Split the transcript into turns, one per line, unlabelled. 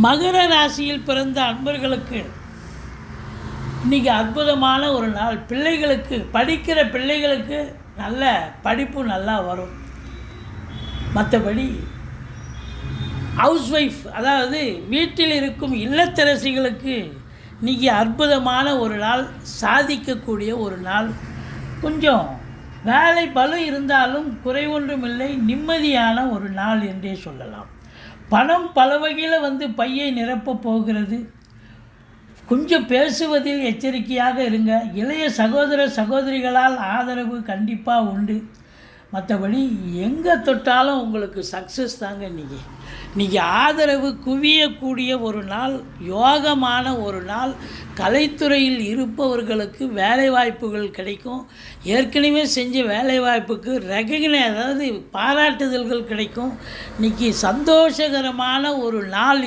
மகர ராசியில் பிறந்த அன்பர்களுக்கு இன்றைக்கி அற்புதமான ஒரு நாள். பிள்ளைகளுக்கு, படிக்கிற பிள்ளைகளுக்கு நல்ல படிப்பு நல்லா வரும். மற்றபடி ஹவுஸ் ஒய்ஃப், அதாவது வீட்டில் இருக்கும் இல்லத்தரசிகளுக்கு இன்றைக்கி அற்புதமான ஒரு நாள், சாதிக்கக்கூடிய ஒரு நாள். கொஞ்சம் வேலை பளு இருந்தாலும் குறைவொன்றும் இல்லை, நிம்மதியான ஒரு நாள் என்றே சொல்லலாம். பணம் பல வகையில் பையை நிரப்பப் போகிறது. கொஞ்சம் பேசுவதில் எச்சரிக்கையாக இருங்க. இளைய சகோதர சகோதரிகளால் ஆதரவு கண்டிப்பாக உண்டு. மற்றபடி எங்கே தொட்டாலும் உங்களுக்கு சக்ஸஸ் தாங்க. இன்றைக்கி ஆதரவு குவியக்கூடிய ஒரு நாள், யோகமான ஒரு நாள். கலைத்துறையில் இருப்பவர்களுக்கு வேலைவாய்ப்புகள் கிடைக்கும். ஏற்கனவே செஞ்ச வேலைவாய்ப்புக்கு அதாவது பாராட்டுதல்கள் கிடைக்கும். இன்றைக்கி சந்தோஷகரமான ஒரு நாள்.